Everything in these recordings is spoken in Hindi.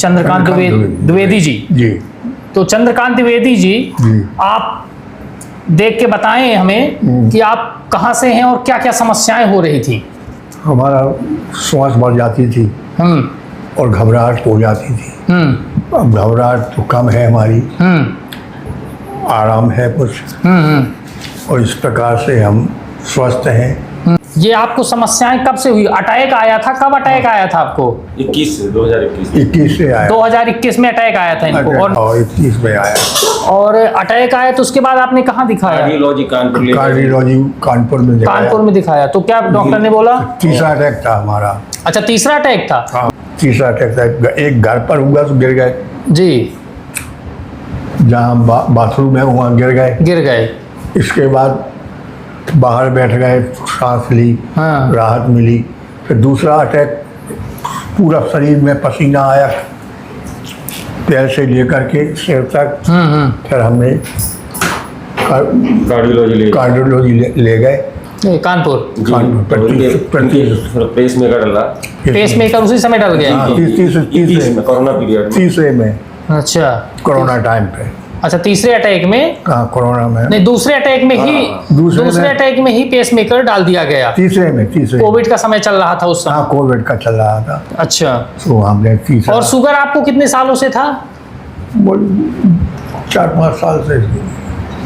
चंद्रकांत द्विवेदी जी। तो चंद्रकांत द्विवेदी जी, आप देख के बताएं हमें कि आप कहाँ से हैं और क्या क्या समस्याएं हो रही थी। हमारा श्वास बढ़ जाती थी और घबराहट हो जाती थी। अब घबराहट तो कम है हमारी, आराम है कुछ, और इस प्रकार से हम स्वस्थ हैं। ये आपको समस्याएं कब से हुई? अटैक आया था, कब अटैक आया था आपको? 21 से आया। 2021 में अटैक आया था इनको, और 21 में आया। और अटैक आया तो उसके बाद आपने कहाँ दिखाया? कार्डियोलॉजी कानपुर में दिखाया। कानपुर में दिखाया तो क्या डॉक्टर ने बोला? तीसरा अटैक था हमारा। अच्छा, तीसरा अटैक था। हाँ, तीसरा अटैक था। एक घर पर हुआ तो गिर गए जी, जहाँ बाथरूम है वहाँ गिर गए। इसके बाद बाहर बैठ गए, सांस ली, राहत मिली। फिर दूसरा अटैक, पूरा शरीर में पसीना आया, पैर से लेकर के सिर तक। फिर हमने कार्डियोलॉजी ले गए कानपुर। पेसमेकर उसी समय डल गया। तीसरे में। अच्छा, कोरोना टाइम पे। अच्छा, तीसरे अटैक में? हाँ, कोरोना में नहीं, दूसरे अटैक में ही, दूसरे अटैक में ही पेसमेकर डाल दिया गया। तीसरे कोविड का समय चल रहा था उस समय। हाँ, कोविड का चल रहा था। अच्छा, तो हमने तीसरा। और शुगर आपको कितने सालों से था? 4-5 साल से।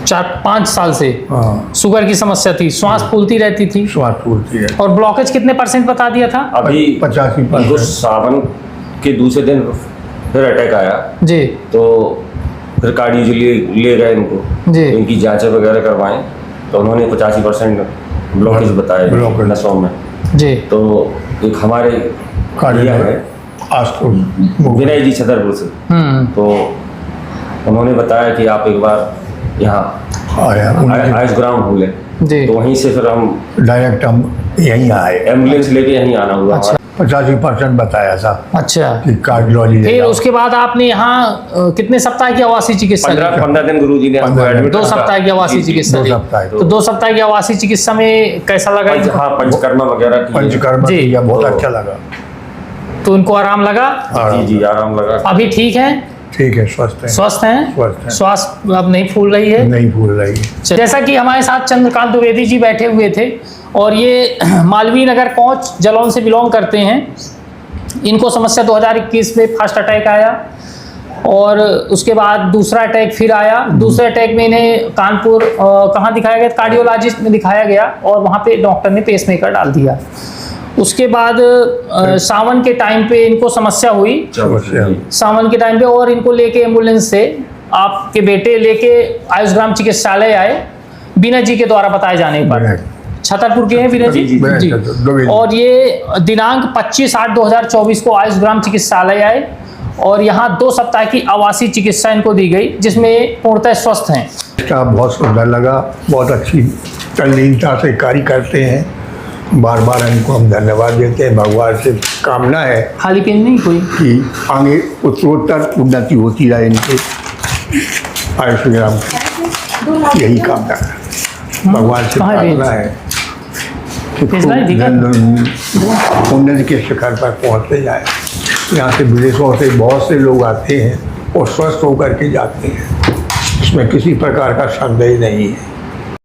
4-5 साल से हाँ, शुगर की समस्या थी। श्वास फूलती रहती थी। श्वास फूलती है। और ब्लॉकेज कितने % बता दिया था? अभी 85%। सावन के दूसरे दिन फिर अटैक आया जी, तो फिर कार्डियोलॉजी ले गए इनको जी। इनकी जांचें वगैरह करवाएं तो उन्होंने 85% ब्लॉकेज बताए नसों में जी। तो एक हमारे है विनय जी छतरपुर से, तो उन्होंने बताया कि आप एक बार यहाँ आयुष ग्राम हो लें। तो वहीं से फिर हम डायरेक्ट हम यहीं आए, एम्बुलेंस लेके यहीं आना हुआ। अच्छा। 85% बताया था। अच्छा, कि कार्डियोलॉजी। फिर उसके बाद आपने यहाँ कितने सप्ताह की आवासीय चिकित्सा? 15 दिन गुरुजी ने 2 सप्ताह की आवासीय चिकित्सा दी। तो 2 सप्ताह की आवासीय चिकित्सा में कैसा लगा? हाँ, पंचकर्मा वगैरह किया, बहुत अच्छा लगा। तो उनको आराम लगा? जी, आराम लगा। अभी ठीक है? ठीक है, स्वस्थ हैं। श्वास अब नहीं फूल रही है? नहीं फूल रही है। जैसा कि हमारे साथ चंद्रकांत द्विवेदी जी बैठे हुए थे, और ये मालवीय नगर कोंच जलौन से बिलोंग करते हैं। इनको समस्या 2021 में फर्स्ट अटैक आया, और उसके बाद दूसरा अटैक फिर आया। दूसरे अटैक में इन्हें कानपुर कहाँ दिखाया गया? कार्डियोलॉजिस्ट में दिखाया गया, और वहाँ पे डॉक्टर ने पेसमेकर डाल दिया। उसके बाद सावन के टाइम पे इनको समस्या हुई, सावन के टाइम पे, और इनको लेके एम्बुलेंस से आपके बेटे लेके आयुष ग्राम चिकित्सालय आए, बीना जी के द्वारा बताए जाने पर। छतरपुर के हैं विनय जी। और ये दिनांक 25/8/2024 को आयुष ग्राम चिकित्सालय आए, और यहाँ 2 सप्ताह की आवासीय चिकित्सा इनको दी गई, जिसमें पूर्णतः स्वस्थ हैं। स्टाफ बहुत सुंदर लगा, बहुत अच्छी तल्लीनता से कार्य करते हैं। बार बार इनको हम धन्यवाद देते हैं। भगवान से कामना है खाली पेन नहीं कोई कि आगे उत्तरोत्तर उन्नति होती रहे इनके आयुष ग्राम, यही कामना है। भगवान से प्रार्थना है कि उन्नति के शिखर पर पहुँचते जाए। यहाँ से विदेशों से बहुत से लोग आते हैं और स्वस्थ होकर के जाते हैं, इसमें किसी प्रकार का संदेह नहीं है।